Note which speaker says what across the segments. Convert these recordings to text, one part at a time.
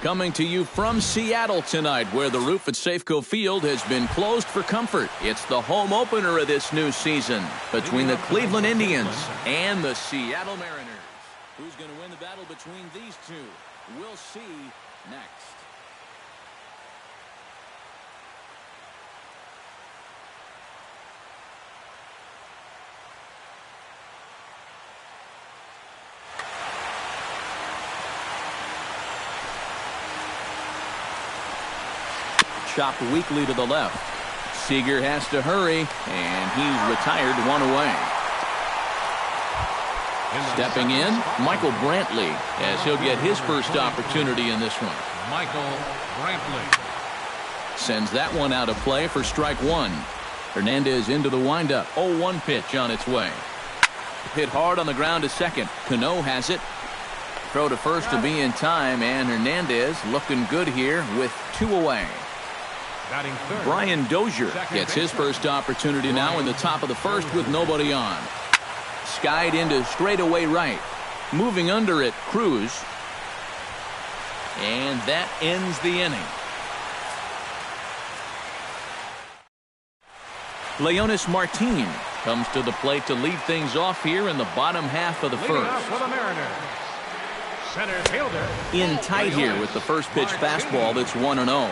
Speaker 1: Coming to you from Seattle tonight, where the roof at Safeco Field has been closed for comfort. It's the home opener of this new season between the Cleveland Indians and the Seattle Mariners. Who's going to win the battle between these two? We'll see next. Chopped weakly to the left. Seager has to hurry, and he's retired one away. Stepping in, Michael Brantley, as he'll get his first opportunity in this one.
Speaker 2: Michael Brantley
Speaker 1: sends that one out of play for strike one. Hernandez into the windup. 0-1 pitch on its way. Hit hard on the ground to second. Cano has it. Throw to first to be in time, and Hernandez looking good here with two away. Brian Dozier gets his first opportunity now in the top of the first with nobody on. Skied into straightaway right. Moving under it, Cruz. And that ends the inning. Leonis Martin comes to the plate to lead things off here in the bottom half of the first.
Speaker 2: Center fielder
Speaker 1: in tight here with the first pitch fastball that's 1-0.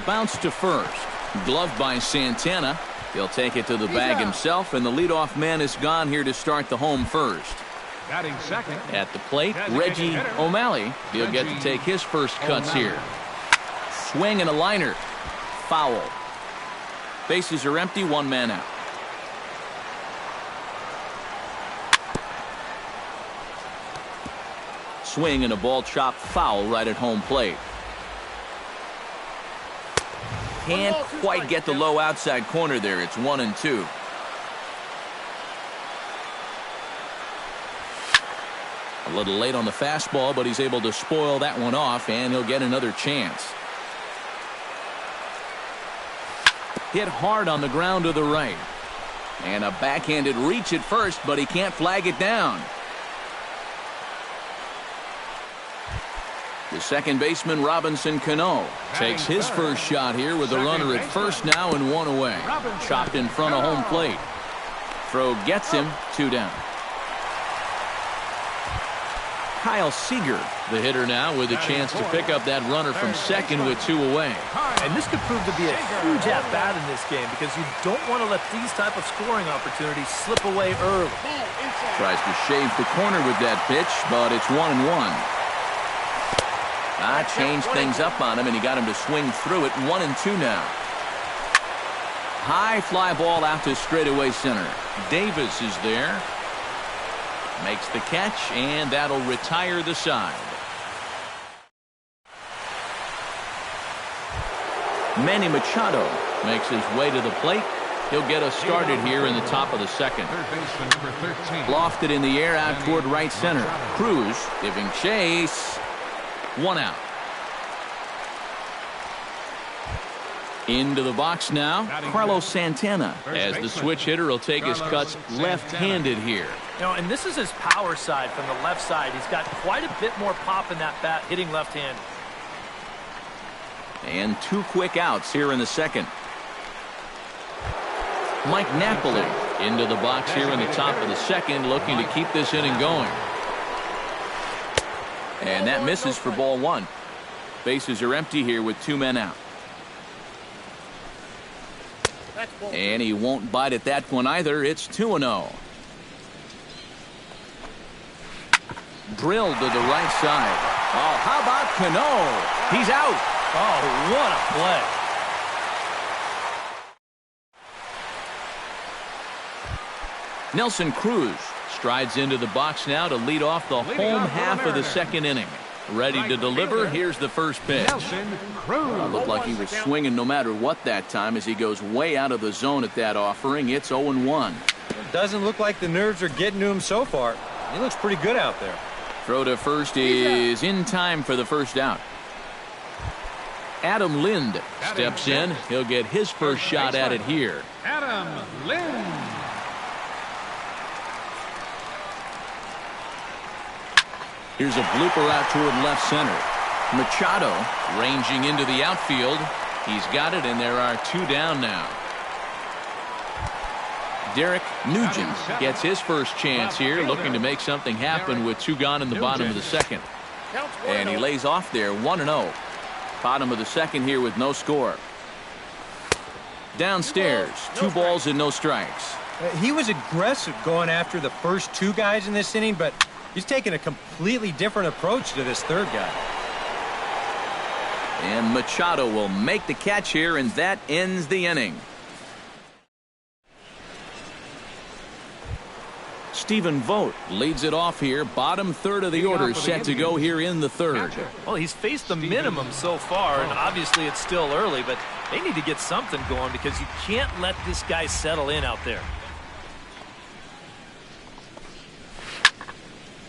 Speaker 1: Bounce to first. Gloved by Santana. He'll take it to the bag himself, and the leadoff man is gone here to start the home first.
Speaker 2: Batting second.
Speaker 1: At the plate, Reggie O'Malley. He'll get to take his first cuts here. Swing and a liner. Foul. Bases are empty, one man out. Swing and a ball chopped foul right at home plate. Can't quite get the low outside corner there. It's 1-2. A little late on the fastball, but he's able to spoil that one off, and he'll get another chance. Hit hard on the ground to the right. And a backhanded reach at first, but he can't flag it down. The second baseman, Robinson Cano, takes his first shot here with a runner at first now and one away. Chopped in front of home plate. Throw gets him, two down. Kyle Seager, the hitter now, with a chance to pick up that runner from second with two away.
Speaker 3: And this could prove to be a huge at-bat in this game because you don't want to let these type of scoring opportunities slip away early.
Speaker 1: Tries to shave the corner with that pitch, but it's 1-1. Changed things up on him, and he got him to swing through it. 1-2 now. High fly ball out to straightaway center. Davis is there. Makes the catch, and that'll retire the side. Manny Machado makes his way to the plate. He'll get us started here in the top of the second. Lofted in the air out toward right center. Cruz giving chase. One out. Into the box now, Carlos Santana, as the switch hitter will take his cuts left-handed here.
Speaker 3: And this is his power side from the left side. He's got quite a bit more pop in that bat, hitting left-handed.
Speaker 1: And two quick outs here in the second. Mike Napoli into the box here in the top of the second, looking to keep this inning going. And that misses for ball one. Bases are empty here with two men out. And he won't bite at that one either. It's 2-0. Drilled to the right side. Oh, how about Cano? He's out.
Speaker 3: Oh, what a play.
Speaker 1: Nelson Cruz strides into the box now to lead off the home half of the second inning. Ready to deliver. Here's the first pitch. Looked like he was swinging no matter what that time as he goes way out of the zone at that offering. It's 0-1.
Speaker 4: It doesn't look like the nerves are getting to him so far. He looks pretty good out there.
Speaker 1: Throw to first is in time for the first out. Adam Lind steps in. He'll get his first shot at it here.
Speaker 2: Adam Lind.
Speaker 1: Here's a blooper out toward left center. Machado ranging into the outfield. He's got it, and there are 2 down now. Derek Nugent gets his first chance here, looking to make something happen with 2 gone in the bottom of the second. And he lays off there, 1-0. Bottom of the second here with no score. Downstairs, 2 balls and no strikes.
Speaker 4: He was aggressive going after the first 2 guys in this inning, but he's taking a completely different approach to this 3rd guy.
Speaker 1: And Machado will make the catch here, and that ends the inning. Stephen Vogt leads it off here. Bottom third of the order set to go here in the 3rd.
Speaker 3: Well, he's faced the minimum so far, and obviously it's still early, but they need to get something going because you can't let this guy settle in out there.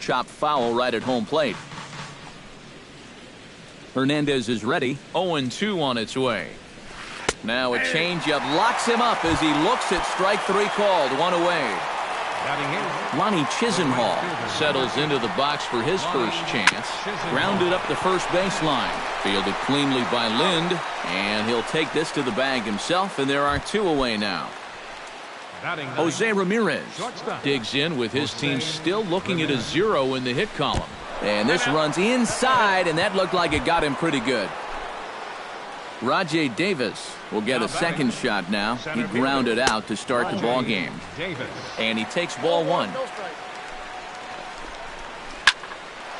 Speaker 1: Chopped foul right at home plate. Hernandez is ready. 0-2 on its way. Now a changeup locks him up as he looks at strike 3 called. 1 away. Lonnie Chisenhall settles into the box for his first chance. Grounded up the first baseline. Fielded cleanly by Lind, and he'll take this to the bag himself, and there are 2 away now. Jose Ramirez digs in with his team still looking at a 0 in the hit column. And this runs inside, and that looked like it got him pretty good. Rajay Davis will get a second shot now. He grounded out to start the ball game. And he takes ball 1.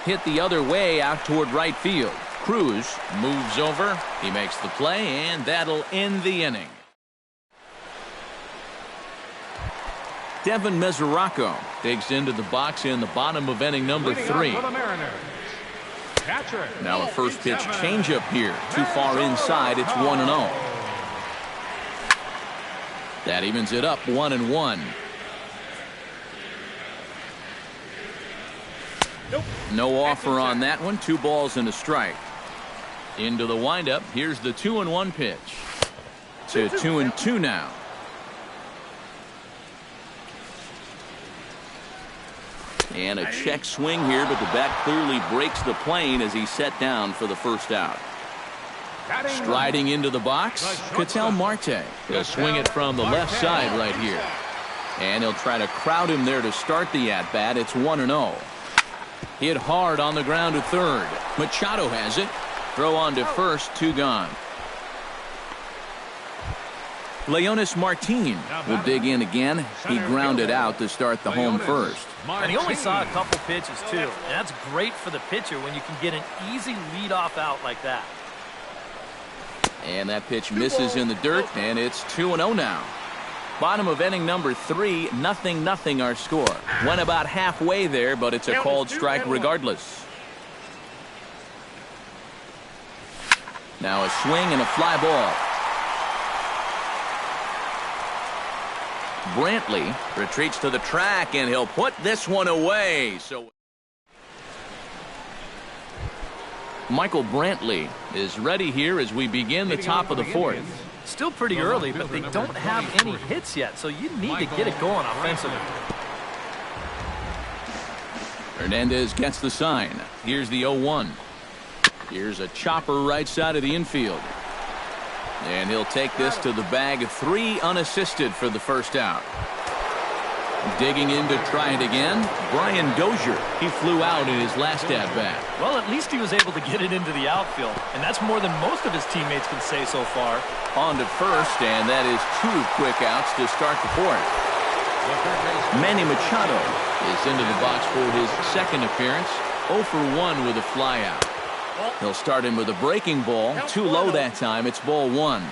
Speaker 1: Hit the other way out toward right field. Cruz moves over. He makes the play, and that'll end the inning. Devin Mesoraco digs into the box in the bottom of inning number 3. Now a first pitch changeup here. Too far inside. It's 1-0. That evens it up 1-1. No offer on that one. 2 balls and a strike. Into the windup. Here's the 2-1 pitch. To 2-2 now. And a check swing here, but the bat clearly breaks the plane as he's set down for the first out. Striding into the box, Ketel Marte. He'll swing it from the left side right here. And he'll try to crowd him there to start the at-bat. It's 1-0. Hit hard on the ground to 3rd. Machado has it. Throw on to first, 2 gone. Leonis Martin will dig in again. He grounded out to start the home first.
Speaker 3: And he only saw a couple pitches, too. And that's great for the pitcher when you can get an easy leadoff out like that.
Speaker 1: And that pitch misses in the dirt, and it's 2-0 now. Bottom of inning number 3, 0-0 our score. Went about halfway there, but it's a called strike regardless. Now a swing and a fly ball. Brantley retreats to the track, and he'll put this one away. So Michael Brantley is ready here as we begin the top of the 4th.
Speaker 3: Still pretty early, but they don't have any hits yet, so you need to get it going offensively.
Speaker 1: Hernandez gets the sign. Here's the 0-1. Here's a chopper right side of the infield. And he'll take this to the bag. 3 unassisted for the first out. Digging in to try it again, Brian Dozier. He flew out in his last at-bat.
Speaker 3: Well, at least he was able to get it into the outfield, and that's more than most of his teammates can say so far.
Speaker 1: On to first, and that is 2 quick outs to start the 4th. Manny Machado is into the box for his second appearance. 0 for 1 with a fly out. He'll start him with a breaking ball. Too low that time. It's ball 1.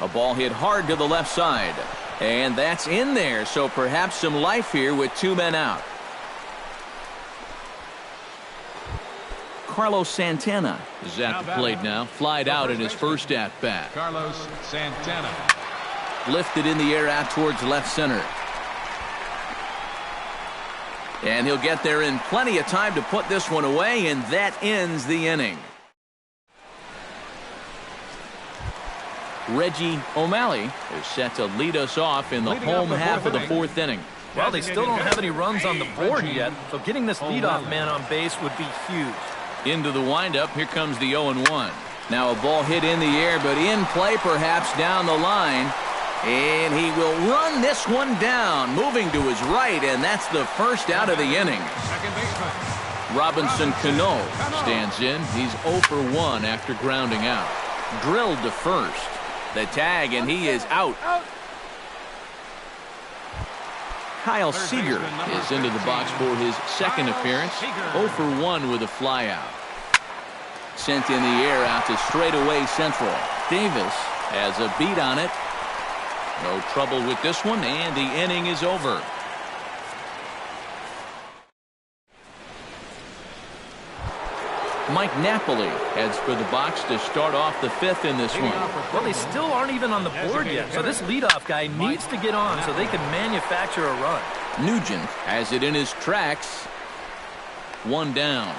Speaker 1: A ball hit hard to the left side. And that's in there. So perhaps some life here with 2 men out. Carlos Santana is at the plate now. Flied out in his first at-bat.
Speaker 2: Carlos Santana.
Speaker 1: Lifted in the air out towards left center. And he'll get there in plenty of time to put this one away, and that ends the inning. Reggie O'Malley is set to lead us off in the home half of the 4th inning.
Speaker 3: Well, they still don't have any runs on the board yet, so getting this leadoff man on base would be huge.
Speaker 1: Into the windup, here comes the 0-1. Now a ball hit in the air, but in play perhaps down the line. And he will run this one down, moving to his right, and that's the first out of the inning.
Speaker 2: Second baseman.
Speaker 1: Robinson Cano stands in. He's 0 for 1 after grounding out. Drilled to first. The tag, and he is out. Kyle Seager is into the box for his second appearance. 0 for 1 with a flyout. Sent in the air out to straightaway central. Davis has a beat on it. No trouble with this one, and the inning is over. Mike Napoli heads for the box to start off the fifth in this one.
Speaker 3: Well, they still aren't even on the board yet, so this leadoff guy needs to get on so they can manufacture a run.
Speaker 1: Nugent has it in his tracks. One down.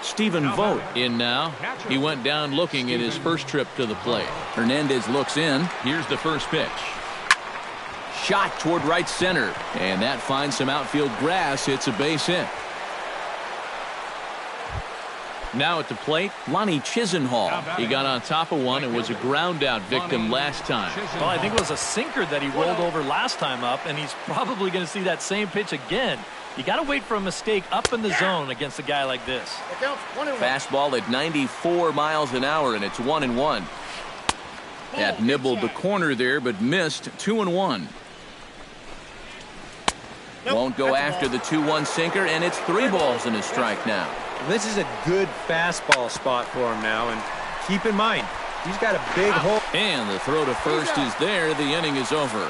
Speaker 1: Stephen Vogt in now. He went down looking at his first trip to the plate. Hernandez looks in. Here's the first pitch. Shot toward right center, and that finds some outfield grass. It's a base hit. Now at the plate, Lonnie Chisenhall. He got on top of one and was a ground out victim last time.
Speaker 3: Well, I think it was a sinker that he rolled over last time up, and he's probably going to see that same pitch again. You got to wait for a mistake up in the zone against a guy like this.
Speaker 1: Fastball at 94 miles an hour, and it's 1-1. That nibbled the corner there, but missed. 2-1. Won't go after the 2-1 sinker, and it's 3 balls and a strike now.
Speaker 4: This is a good fastball spot for him now, and keep in mind, he's got a big hole.
Speaker 1: And the throw to first is there. The inning is over.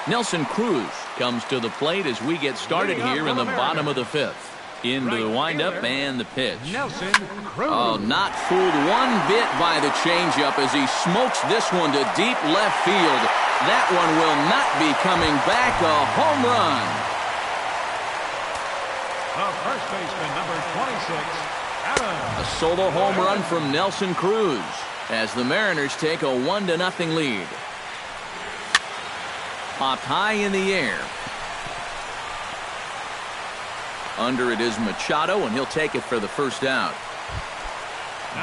Speaker 1: Nelson Cruz comes to the plate as we get started here in the bottom of the fifth. Into the windup and the pitch.
Speaker 2: Nelson Cruz.
Speaker 1: Oh, not fooled one bit by the changeup as he smokes this one to deep left field. That one will not be coming back. A home run.
Speaker 2: The first baseman, number 26, Adam.
Speaker 1: A solo home run from Nelson Cruz as the Mariners take a 1-0 lead. Popped high in the air. Under it is Machado, and he'll take it for the first out.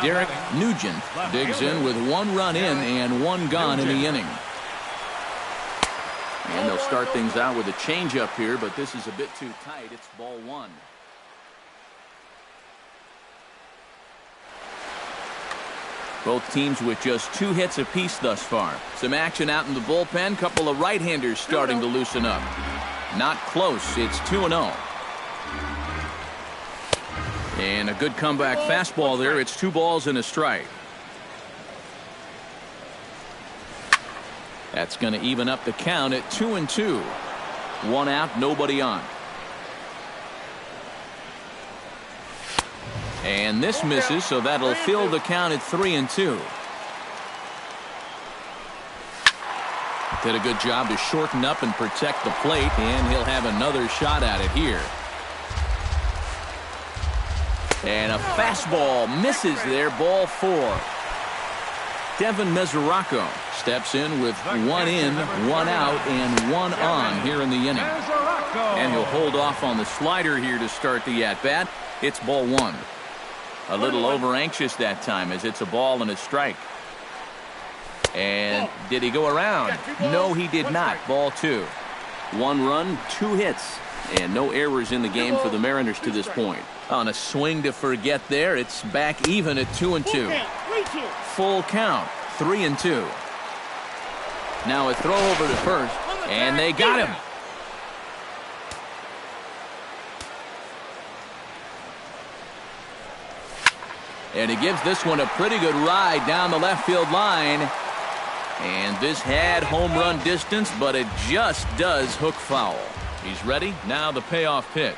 Speaker 1: Derek Nugent digs in with 1 run in and 1 gone in the inning. And they'll start things out with a changeup here, but this is a bit too tight. It's ball 1. Both teams with just 2 hits apiece thus far. Some action out in the bullpen. Couple of right-handers starting to loosen up. Not close. It's 2-0. And a good comeback fastball there. It's 2 balls and a strike. That's going to even up the count at 2-2. 1 out, nobody on. And this misses, so that'll fill the count at 3-2. Did a good job to shorten up and protect the plate, and he'll have another shot at it here. And a fastball misses there, ball 4. Devin Mesoraco steps in with 1 in, 1 out, and 1 on here in the inning. And he'll hold off on the slider here to start the at-bat. It's ball 1. A little over anxious that time as it's a ball and a strike. And did he go around? No, he did not. Ball 2. 1 run, 2 hits, and no errors in the game for the Mariners to this point. On a swing to forget there, it's back even at 2-2. Full count, 3-2. Now a throw over to first, and they got him. And he gives this one a pretty good ride down the left field line. And this had home run distance, but it just does hook foul. He's ready. Now the payoff pitch.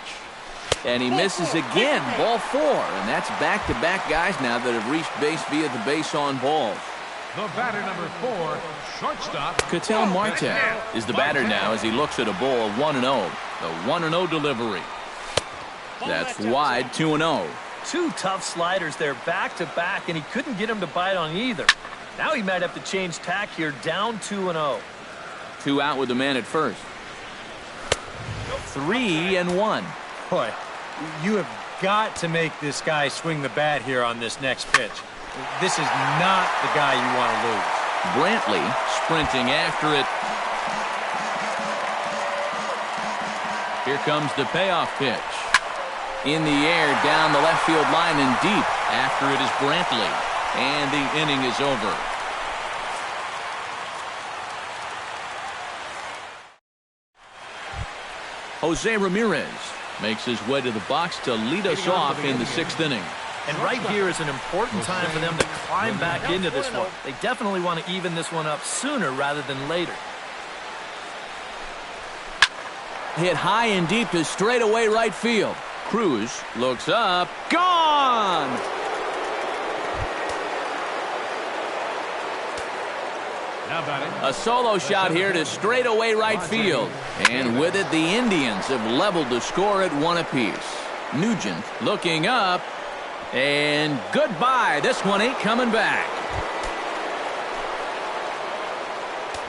Speaker 1: And he misses again. Ball 4. And that's back-to-back guys now that have reached base via the base on balls.
Speaker 2: The batter, number 4, shortstop.
Speaker 1: Ketel Marte is the batter now as he looks at a ball 1-0. The 1-0 delivery. That's wide, 2-0.
Speaker 3: 2 tough sliders there back-to-back, and he couldn't get him to bite on either. Now he might have to change tack here, down 2-0.
Speaker 1: 2 out with the man at first. 3-1.
Speaker 4: Boy, you have got to make this guy swing the bat here on this next pitch. This is not the guy you want to lose.
Speaker 1: Brantley sprinting after it. Here comes the payoff pitch. In the air, down the left field line and deep. After it is Brantley. And the inning is over. Jose Ramirez makes his way to the box to lead us off in the 6th inning.
Speaker 3: And right here is an important time for them to climb back into this one. They definitely want to even this one up sooner rather than later.
Speaker 1: Hit high and deep to straightaway right field. Cruz looks up. Gone!
Speaker 2: Now batting.
Speaker 1: A solo shot here to straightaway right field. And with it, the Indians have leveled the score at 1 apiece. Nugent looking up. And goodbye. This one ain't coming back.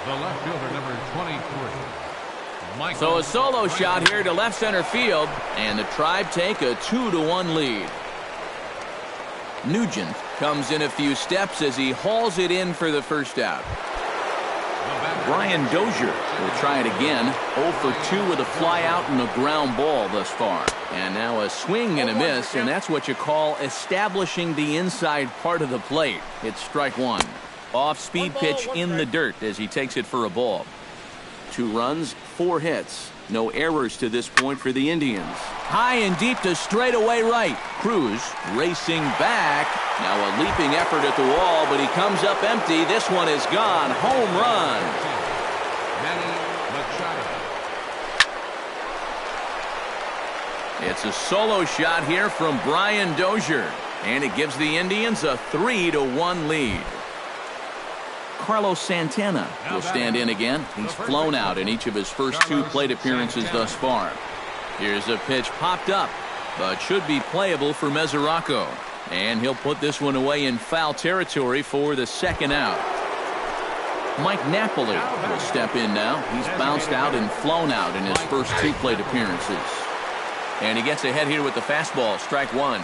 Speaker 2: The left fielder, number 23.
Speaker 1: So a solo shot here to left center field. And the Tribe take a 2-1 lead. Nugent comes in a few steps as he hauls it in for the first out. Brian Dozier will try it again. 0 for 2 with a fly out and a ground ball thus far. And now a swing and a miss, and that's what you call establishing the inside part of the plate. It's strike 1. Off-speed pitch in the dirt as he takes it for a ball. 2 runs, 4 hits. No errors to this point for the Indians. High and deep to straightaway right. Cruz racing back. Now a leaping effort at the wall, but he comes up empty. This one is gone. Home run. It's a solo shot here from Brian Dozier, and it gives the Indians a 3-1 lead. Carlos Santana will stand in again. He's flown out in each of his first 2 plate appearances thus far. Here's a pitch popped up, but should be playable for Mesoraco. And he'll put this one away in foul territory for the 2nd out. Mike Napoli will step in now. He's bounced out and flown out in his first 2 plate appearances. And he gets ahead here with the fastball, strike 1.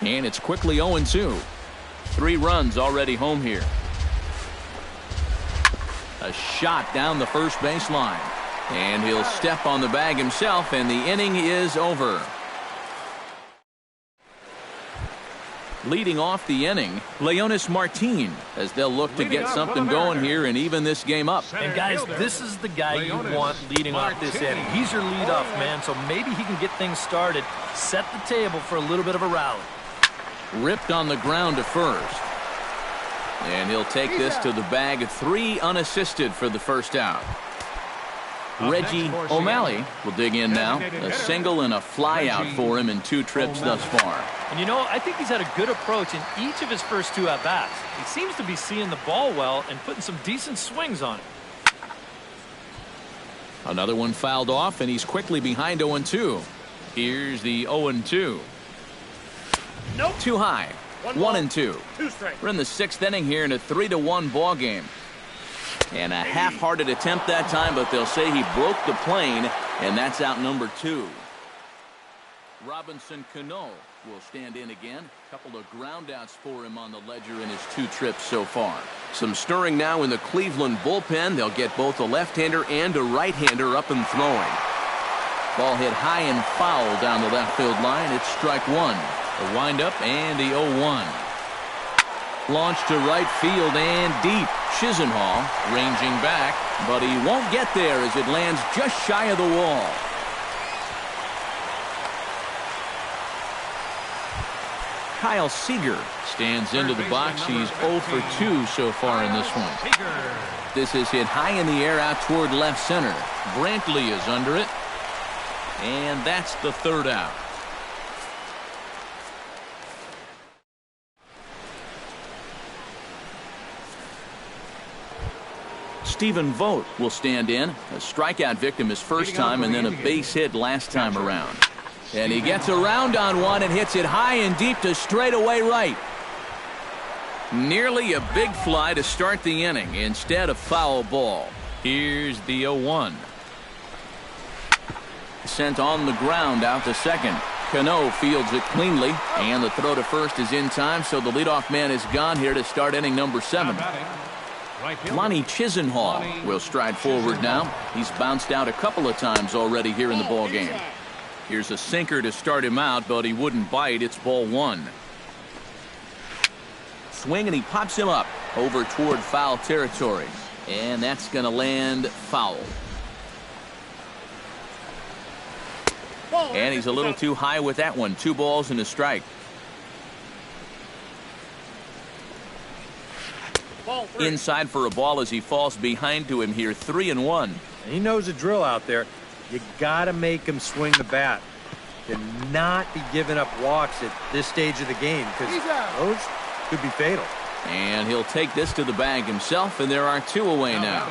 Speaker 1: And it's quickly 0-2. 3 runs already home here. A shot down the first baseline. And he'll step on the bag himself, and the inning is over. Leading off the inning, Leonis Martin, as they'll look to get something going here and even this game up.
Speaker 3: And guys, this is the guy you want leading off this inning. He's your leadoff man, so maybe he can get things started, set the table for a little bit of a rally.
Speaker 1: Ripped on the ground to first. And he'll take this to the bag, 3 unassisted for the first out. Reggie O'Malley will dig in now. A single and a fly out for him in 2 trips thus far.
Speaker 3: And you know, I think he's had a good approach in each of his first 2 at-bats. He seems to be seeing the ball well and putting some decent swings on it.
Speaker 1: Another one fouled off, and he's quickly behind 0-2. Here's the 0-2.
Speaker 3: Nope.
Speaker 1: Too high. 1-2. We're in the 6th inning here in a 3-1 ball game. And a half-hearted attempt that time, but they'll say he broke the plane, and that's out number 2. Robinson Cano will stand in again. A couple of groundouts for him on the ledger in his 2 trips so far. Some stirring now in the Cleveland bullpen. They'll get both a left-hander and a right-hander up and throwing. Ball hit high and foul down the left field line. It's strike 1. A windup and the 0-1. Launched to right field and deep. Chisenhall ranging back, but he won't get there as it lands just shy of the wall. Kyle Seager stands into the box. He's 0 for 2 so far in this one. This is hit high in the air out toward left center. Brantley is under it. And that's the 3rd out. Stephen Vogt will stand in. A strikeout victim his first time and then a base hit last time around. And he gets around on one and hits it high and deep to straightaway right. Nearly a big fly to start the inning instead of foul ball. Here's the 0-1. Sent on the ground out to second. Cano fields it cleanly, and the throw to first is in time, so the leadoff man is gone here to start inning number 7. Lonnie Chisenhall will stride forward now. He's bounced out a couple of times already here in the ball game. Here's a sinker to start him out, but he wouldn't bite. It's ball 1. Swing, and he pops him up over toward foul territory, and that's going to land foul. And he's a little too high with that one. 2 balls and a strike. Inside for a ball as he falls behind to him here. 3-1.
Speaker 4: He knows the drill out there. You got to make him swing the bat. Cannot be giving up walks at this stage of the game, because those could be fatal.
Speaker 1: And he'll take this to the bag himself, and there are 2 away now.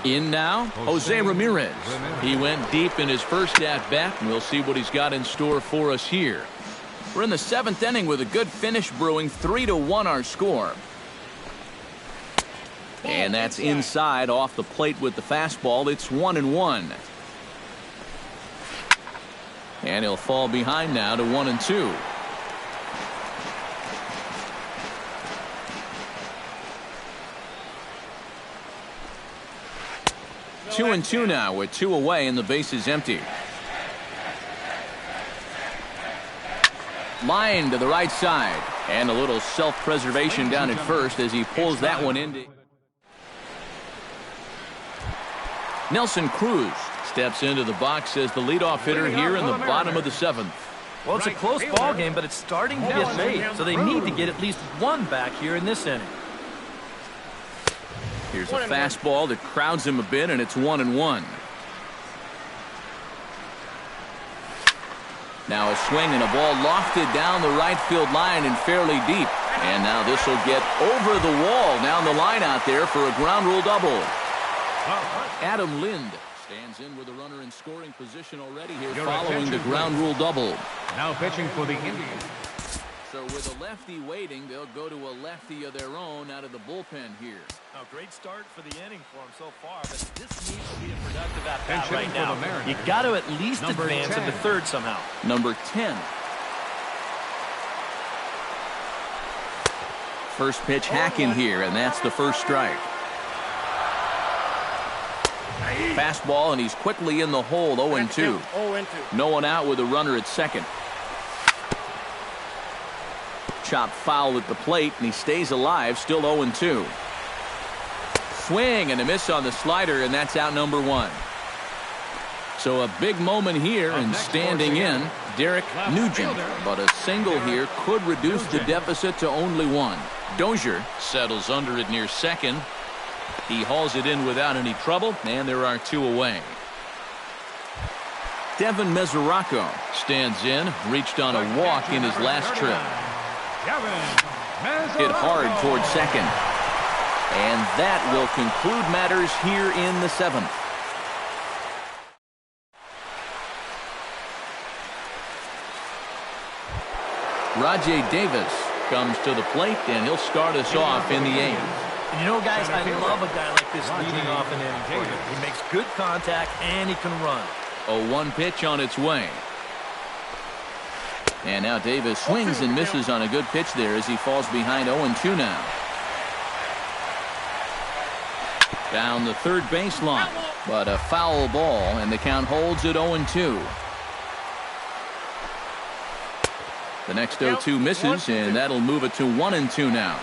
Speaker 1: In now, Jose Ramirez. He went deep in his first at-bat, and we'll see what he's got in store for us here. We're in the 7th inning with a good finish brewing. 3-1 our score. And that's inside off the plate with the fastball. It's 1-1. And he'll fall behind now to 1-2. 2-2 now with 2 away and the base is empty. Line to the right side, and a little self-preservation down at first as he pulls that one into. Nelson Cruz steps into the box as the leadoff hitter here in the bottom of the 7th.
Speaker 3: Well, it's a close ball game, but it's starting to get late, so they need to get at least 1 back here in this inning.
Speaker 1: Here's a fastball that crowds him a bit, and it's 1-1. Now a swing and a ball lofted down the right field line and fairly deep. And now this will get over the wall down the line out there for a ground rule double. Adam Lind stands in with a runner in scoring position already here following the ground rule double.
Speaker 2: Now pitching for the Indians.
Speaker 1: So with a lefty waiting, they'll go to a lefty of their own out of the bullpen here.
Speaker 3: Great start for the inning for him so far, but this needs to be a productive at-bat right now. You got to at least advance into third somehow.
Speaker 1: Number 10. First pitch hack in here, and that's the first strike. Fastball, and he's quickly in the hole. 0-2. No one out with a runner at second. Chop foul at the plate, and he stays alive, still 0-2. Swing and a miss on the slider, and that's out number 1. So a big moment here, and standing in, Derek Nugent. But a single here could reduce the deficit to only 1. Dozier settles under it near second. He hauls it in without any trouble, and there are 2 away. Devin Mesoraco stands in, reached on a walk in his last trip. Hit hard towards second. And that will conclude matters here in the 7th. Rajay Davis comes to the plate, and he'll start us off in the 8th.
Speaker 3: And you know, guys, I love a guy like this leading off an inning for you. He makes good contact, and he can run.
Speaker 1: A 1 pitch on its way. And now Davis swings and misses on a good pitch there as he falls behind. 0-2 now. Down the third baseline, but a foul ball, and the count holds at 0-2. The next 0-2 misses, and that'll move it to 1-2 now.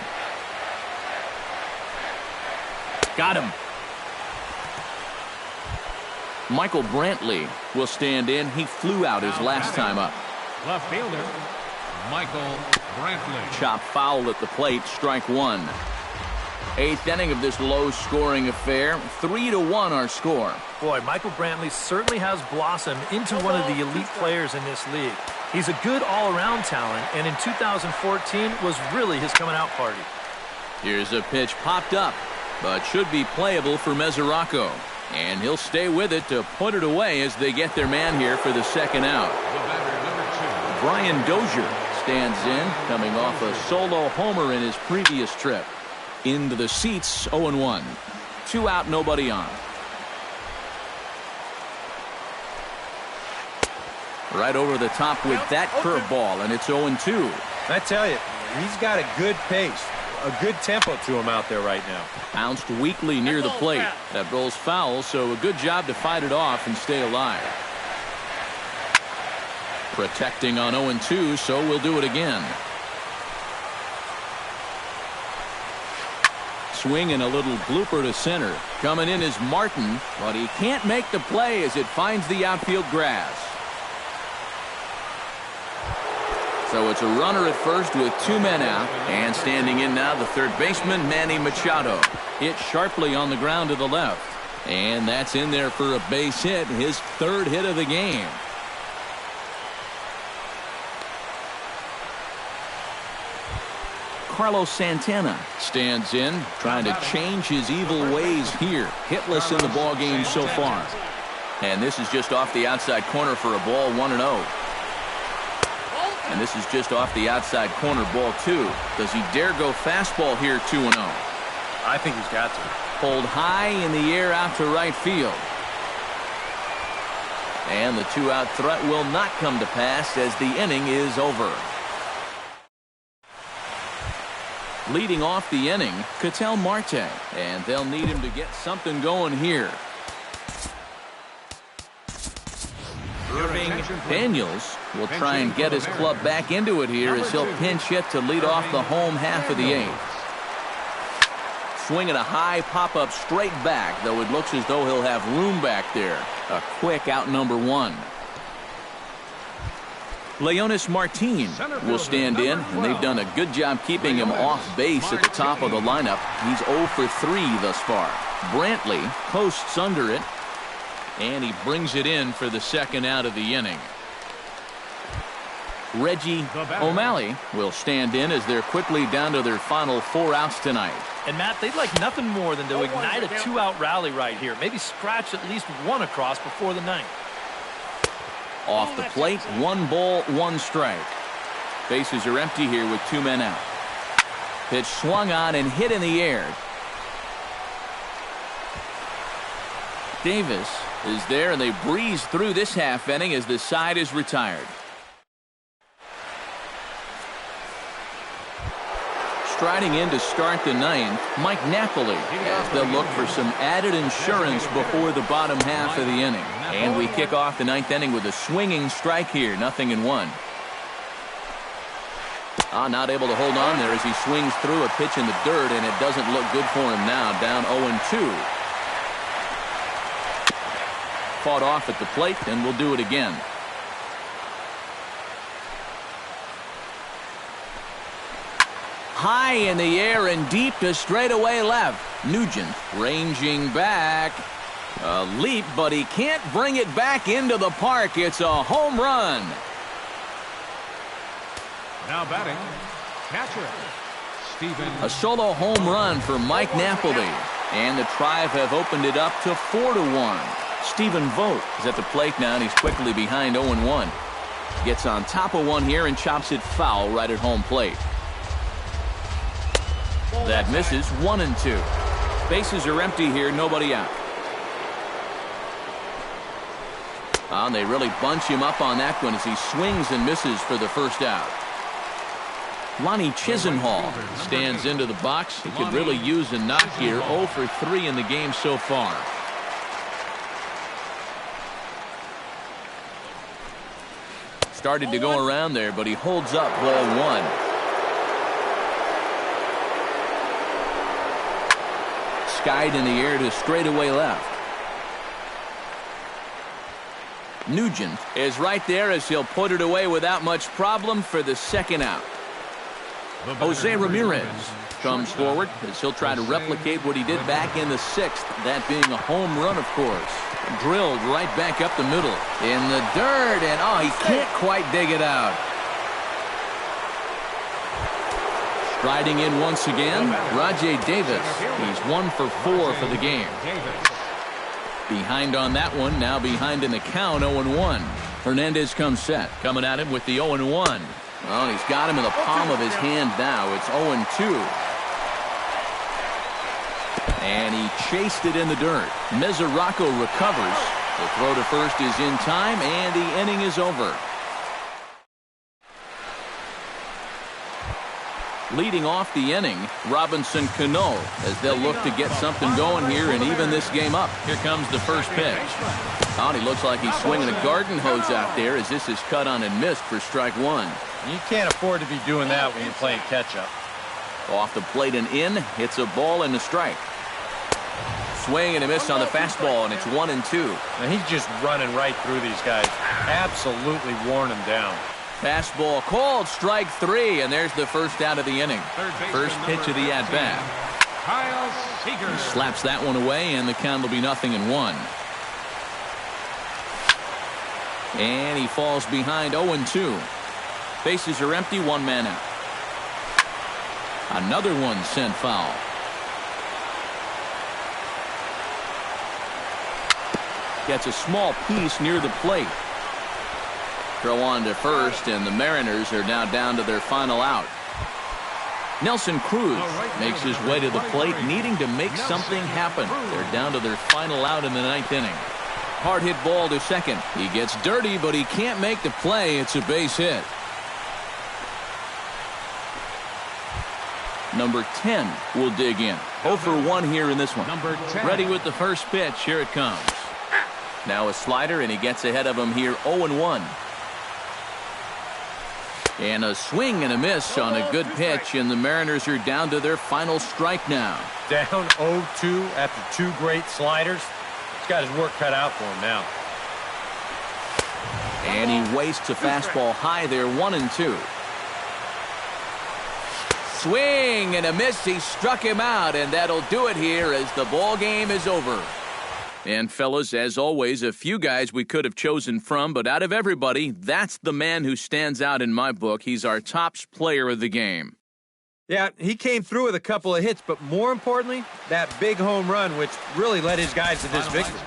Speaker 1: Got him. Michael Brantley will stand in. He flew out his last time up.
Speaker 2: Left fielder, Michael Brantley.
Speaker 1: Chop foul at the plate, strike 1. 8th inning of this low-scoring affair. 3-1 our score.
Speaker 3: Boy, Michael Brantley certainly has blossomed into one of the elite players in this league. He's a good all-around talent, and in 2014 was really his coming-out party.
Speaker 1: Here's a pitch popped up, but should be playable for Mesoraco. And he'll stay with it to put it away as they get their man here for the second out.
Speaker 2: The batter, number 2.
Speaker 1: Brian Dozier stands in, coming off a solo homer in his previous trip. Into the seats, 0-1. 2 out, nobody on. Right over the top with that curveball, and it's 0-2.
Speaker 4: I tell you, he's got a good pace, a good tempo to him out there right now.
Speaker 1: Bounced weakly near the plate. That rolls foul, so a good job to fight it off and stay alive. Protecting on 0-2, so we'll do it again. Swing and a little blooper to center. Coming in is Martin, but he can't make the play as it finds the outfield grass. So it's a runner at first with 2 men out, and standing in now the third baseman, Manny Machado. Hit sharply on the ground to the left, and that's in there for a base hit, his 3rd hit of the game. Carlos Santana stands in, trying to change his evil ways here. Hitless in the ball game so far. And this is just off the outside corner for a ball, 1-0. And this is just off the outside corner, ball 2. Does he dare go fastball here, 2-0?
Speaker 4: I think he's got to.
Speaker 1: Pulled high in the air out to right field. And the 2-out threat will not come to pass as the inning is over. Leading off the inning, Ketel Marte, and they'll need him to get something going here. Irving Daniels will try and get his club back into it here as he'll pinch hit to lead off the home half of the 8th. Swinging a high pop-up straight back, though it looks as though he'll have room back there. A quick out number 1. Leonis Martin will stand in, and they've done a good job keeping him off base at the top of the lineup. He's 0 for 3 thus far. Brantley posts under it, and he brings it in for the 2nd out of the inning. Reggie O'Malley will stand in as they're quickly down to their final 4 outs tonight.
Speaker 3: And Matt, they'd like nothing more than to ignite a 2-out rally right here. Maybe scratch at least 1 across before the 9th.
Speaker 1: Off the plate, 1 ball, 1 strike. Bases are empty here with 2 men out. Pitch swung on and hit in the air. Davis is there, and they breeze through this half inning as the side is retired. Striding in to start the 9th, Mike Napoli, as they'll look for some added insurance before the bottom half of the inning. And we kick off the 9th inning with a swinging strike here, 0-1. Not able to hold on there as he swings through a pitch in the dirt, and it doesn't look good for him now, down 0-2. Fought off at the plate, and we'll do it again. High in the air and deep to straightaway left. Nugent ranging back. A leap, but he can't bring it back into the park. It's a home run.
Speaker 2: Now batting, catcher, Stephen.
Speaker 1: A solo home run for Mike Napoli. And the Tribe have opened it up to 4-1. Stephen Vogt is at the plate now, and he's quickly behind 0-1. Gets on top of one here and chops it foul right at home plate. That misses, 1-2. Bases are empty here, nobody out. And they really bunch him up on that one as he swings and misses for the 1st out. Lonnie Chisenhall stands into the box. He could really use a knock here. 0 for 3 in the game so far. Started to go around there, but he holds up ball 1. Skied in the air to straightaway left. Nugent is right there as he'll put it away without much problem for the 2nd out. Jose Ramirez comes forward as he'll try to replicate what he did back in the 6th, that being a home run, of course. Drilled right back up the middle in the dirt, and he can't quite dig it out. Striding in once again, Rajai Davis. He's 1 for 4 for the game. Behind on that one, now behind in the count, 0-1. Hernandez comes set, coming at him with the 0-1. Well, he's got him in the palm of his hand now. It's 0-2. And he chased it in the dirt. Mesoraco recovers. The throw to first is in time, and the inning is over. Leading off the inning, Robinson Cano, as they'll look to get something going here and even this game up. Here comes the first pitch. Oh, he looks like he's swinging a garden hose out there as this is cut on and missed for strike one.
Speaker 4: You can't afford to be doing that when you're playing catch-up.
Speaker 1: Off the plate and in, hits a ball and a strike. Swing and a miss on the fastball, and it's 1-2.
Speaker 4: Now he's just running right through these guys. Absolutely worn them down.
Speaker 1: Fastball called, strike three, and there's the first out of the inning. First pitch of the at-bat. He slaps that one away, and the count will be 0-1. And he falls behind 0-2. Bases are empty, one man out. Another one sent foul. Gets a small piece near the plate. Throw on to first, and the Mariners are now down to their final out. Nelson Cruz makes his way to the plate, needing to make something happen. They're down to their final out in the ninth inning. Hard hit ball to second. He gets dirty, but he can't make the play. It's a base hit. Number 10 will dig in. 0 for 1 here in this one.
Speaker 2: Number 10.
Speaker 1: Ready with the first pitch. Here it comes. Now a slider, and he gets ahead of him here 0-1. And a swing and a miss on a good pitch, and the Mariners are down to their final strike now.
Speaker 4: Down 0-2 after two great sliders. He's got his work cut out for him now.
Speaker 1: And he wastes a fastball high there, 1-2. Swing and a miss. He struck him out, and that'll do it here as the ball game is over. And fellas, as always, a few guys we could have chosen from, but out of everybody, that's the man who stands out in my book. He's our top player of the game.
Speaker 4: Yeah, he came through with a couple of hits, but more importantly, that big home run, which really led his guys to this victory.